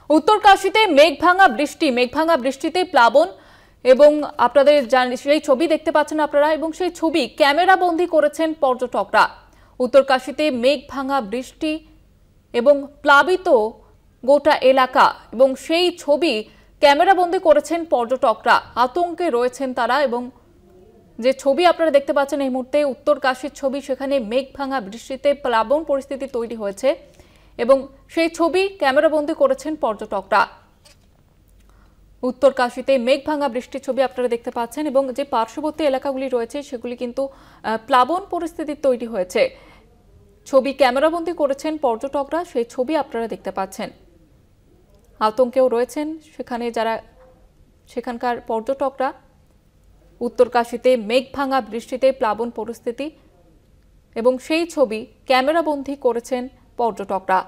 উত্তরকাশীতে মেঘভাঙা বৃষ্টিতে প্লাবন এবং আপনাদের সেই ছবি দেখতে পাচ্ছেন আপনারা এবং সেই ছবি ক্যামেরা বন্দী করেছেন পর্যটকরা। উত্তরকাশীতে মেঘভাঙা বৃষ্টি এবং প্লাবিত গোটা এলাকা এবং সেই ছবি ক্যামেরা বন্দী করেছেন পর্যটকরা। আতঙ্কে রয়েছেন তারা এবং যে ছবি আপনারা দেখতে পাচ্ছেন এই মুহূর্তে উত্তরকাশীর ছবি, সেখানে মেঘভাঙা বৃষ্টিতে প্লাবন পরিস্থিতি তৈরি হয়েছে এবং সেই ছবি ক্যামেরাবন্দি করেছেন পর্যটকরা। উত্তরকাশীতে মেঘভাঙা বৃষ্টির ছবি আপনারা দেখতে পাচ্ছেন এবং যে পার্শ্ববর্তী এলাকাগুলি রয়েছে সেগুলি কিন্তু প্লাবন পরিস্থিতি তৈরি হয়েছে। ছবি ক্যামেরাবন্দি করেছেন পর্যটকরা, সেই ছবি আপনারা দেখতে পাচ্ছেন। আতঙ্কেও রয়েছেন সেখানকার পর্যটকরা। উত্তরকাশীতে মেঘভাঙা বৃষ্টিতে প্লাবন পরিস্থিতি এবং সেই ছবি ক্যামেরাবন্দি করেছেন পর্যটকরা।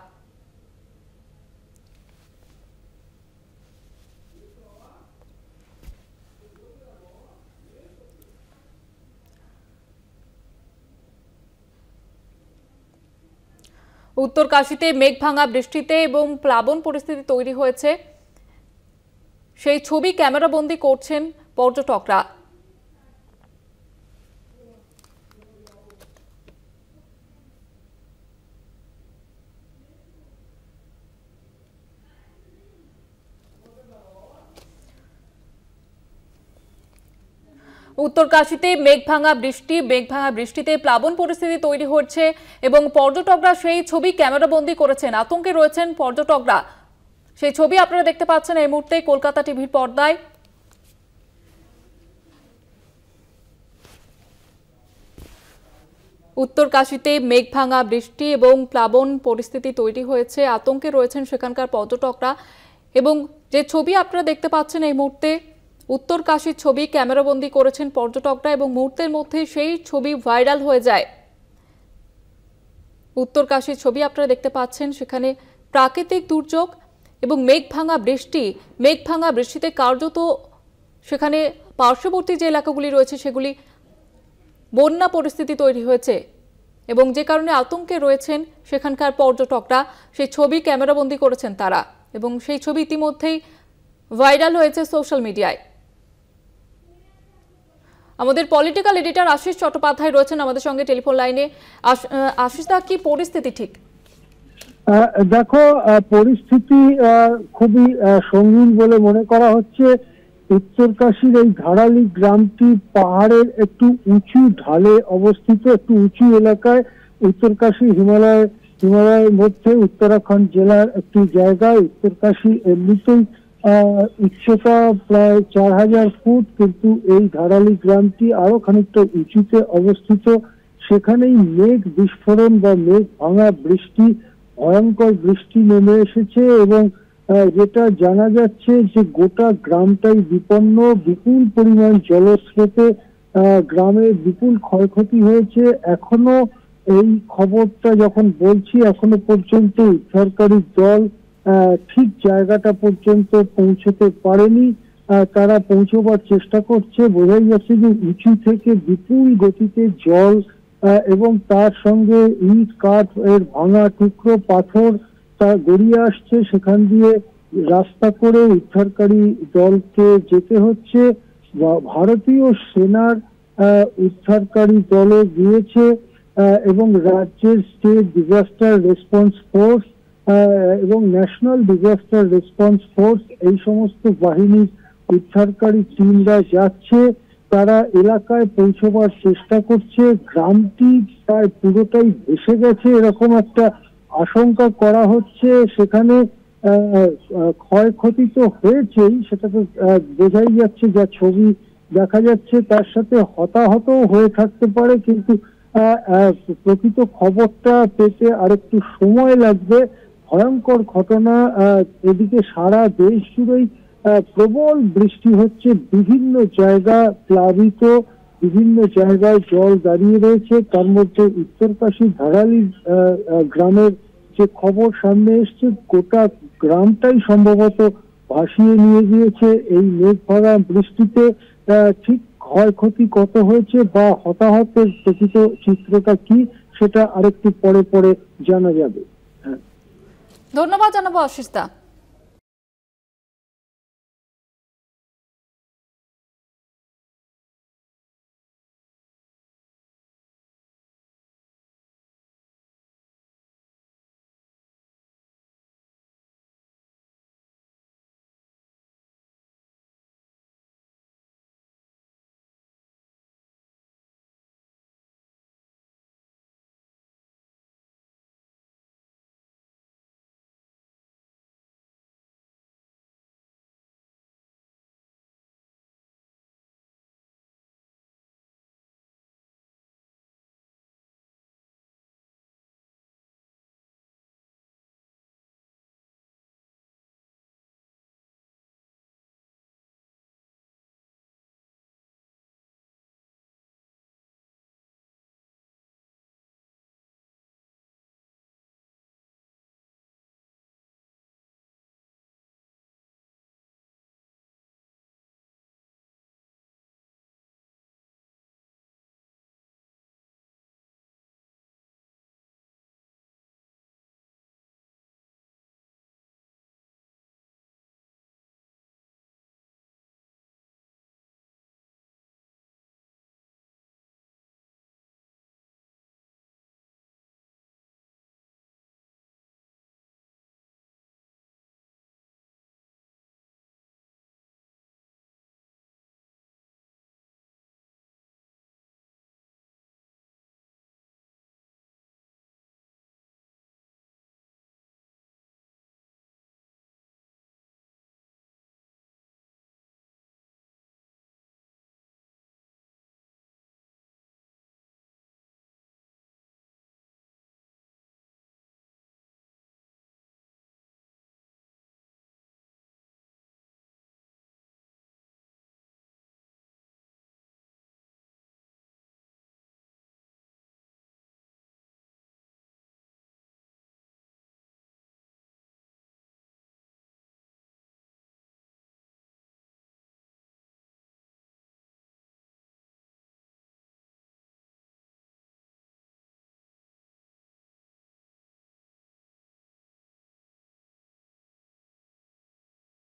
উত্তরকাশীতে মেঘভাঙা বৃষ্টিতে এবং প্লাবন পরিস্থিতি তৈরি হয়েছে, সেই ছবি ক্যামেরাবন্দি করছেন পর্যটকরা। উত্তরকাশীতে মেঘভাঙা বৃষ্টিতে প্লাবন পরিস্থিতি তৈরি হচ্ছে এবং পর্যটকরা সেই ছবি ক্যামেরাবন্দি করেছেন। আতঙ্কে রয়েছেন পর্যটকরা, সেই ছবি আপনারা দেখতে পাচ্ছেন এই মুহূর্তে কলকাতা টিভির পর্দায়। উত্তরকাশীতে মেঘভাঙা বৃষ্টি এবং প্লাবন পরিস্থিতি তৈরি হয়েছে, আতঙ্কে রয়েছেন সেখানকার পর্যটকরা এবং যে ছবি আপনারা দেখতে পাচ্ছেন এই মুহূর্তে উত্তরকাশীর ছবি ক্যামেরাবন্দি করেছেন পর্যটকরা এবং মুহূর্তের মধ্যে সেই ছবি ভাইরাল হয়ে যায়। উত্তরকাশীর ছবি আপনারা দেখতে পাচ্ছেন, সেখানে প্রাকৃতিক দুর্যোগ এবং মেঘভাঙা বৃষ্টিতে কার্যত সেখানে পার্শ্ববর্তী যে এলাকাগুলি রয়েছে সেগুলি বন্যা পরিস্থিতি তৈরি হয়েছে এবং যে কারণে আতঙ্কে রয়েছেন সেখানকার পর্যটকরা। সেই ছবি ক্যামেরাবন্দি করেছেন তারা এবং সেই ছবি ইতিমধ্যেই ভাইরাল হয়েছে সোশ্যাল মিডিয়ায়। আমাদের পলিটিক্যাল এডিটর আশিস চট্টোপাধ্যায় রয়েছেন আমাদের সঙ্গে টেলিফোন লাইনে। আশিস দা, কি পরিস্থিতি? ঠিক দেখো, পরিস্থিতি খুবই সঙ্গীন বলে মনে করা হচ্ছে। উত্তরকাশীর এই ধারালি গ্রামটি পাহাড়ের একটু উঁচু ঢালে অবস্থিত, একটু উঁচু এলাকায়। উত্তরকাশী হিমালয়ের মধ্যে উত্তরাখণ্ড জেলার একটি জায়গায়। উত্তরকাশী এমনিতেই উচ্চতা প্রায় 4000 ফুট, কিন্তু এই ধারালি গ্রামটি আরো খানিকটা উঁচুতে অবস্থিত। সেখানেই মেঘ বিস্ফোরণ বা মেঘ ভাঙা বৃষ্টি, ভয়ঙ্কর বৃষ্টি নেমে এসেছে এবং যেটা জানা যাচ্ছে যে গোটা গ্রামটাই বিপন্ন। বিপুল পরিমাণ জলস্রোতে গ্রামের বিপুল ক্ষয়ক্ষতি হয়েছে। এখনো এই খবরটা যখন বলছি এখনো পর্যন্ত উদ্ধারকারী দল ঠিক জায়গাটা পর্যন্ত পৌঁছতে পারেনি। তারা পৌঁছবার চেষ্টা করছে। বোঝাই যাচ্ছে যে উঁচু থেকে বিপুল গতিতে জল এবং তার সঙ্গে ইট কাঠ এর ভাঙা টুকরো পাথর তা গড়িয়ে আসছে। সেখান দিয়ে রাস্তা করে উদ্ধারকারী দলকে যেতে হচ্ছে। ভারতীয় সেনার উদ্ধারকারী দলও গিয়েছে এবং রাজ্যের স্টেট ডিজাস্টার রেসপন্স ফোর্স এবং ন্যাশনাল ডিজাস্টার রেসপন্স ফোর্স এই সমস্ত বাহিনীর উদ্ধারকারী টিমরা যাচ্ছে। তারা এলাকায় পৌঁছবার চেষ্টা করছে। গ্রামটি প্রায় পুরোটাই ভেসে গেছে এরকম একটা আশঙ্কা করা হচ্ছে। সেখানে ক্ষয়ক্ষতি তো হয়েছেই, সেটা তো বোঝাই যাচ্ছে, যা ছবি দেখা যাচ্ছে তার সাথে হতাহত হয়ে থাকতে পারে, কিন্তু প্রকৃত খবরটা পেতে আরেকটু সময় লাগবে। ভয়ঙ্কর ঘটনা। এদিকে সারা দেশ জুড়েই প্রবল বৃষ্টি হচ্ছে, বিভিন্ন জায়গা প্লাবিত, বিভিন্ন জায়গায় জল দাঁড়িয়ে রয়েছে। তার মধ্যে উত্তরকাশী ধারালি গ্রামের যে খবর সামনে এসছে, গোটা গ্রামটাই সম্ভবত ভাসিয়ে নিয়ে গিয়েছে এই মেঘ ভরা বৃষ্টিতে। ঠিক ক্ষয়ক্ষতি কত হয়েছে বা হতাহতের প্রকৃত চিত্রটা কি সেটা আরেকটু পরে জানা যাবে। ধন্যবাদ জানাবো আশিস দা।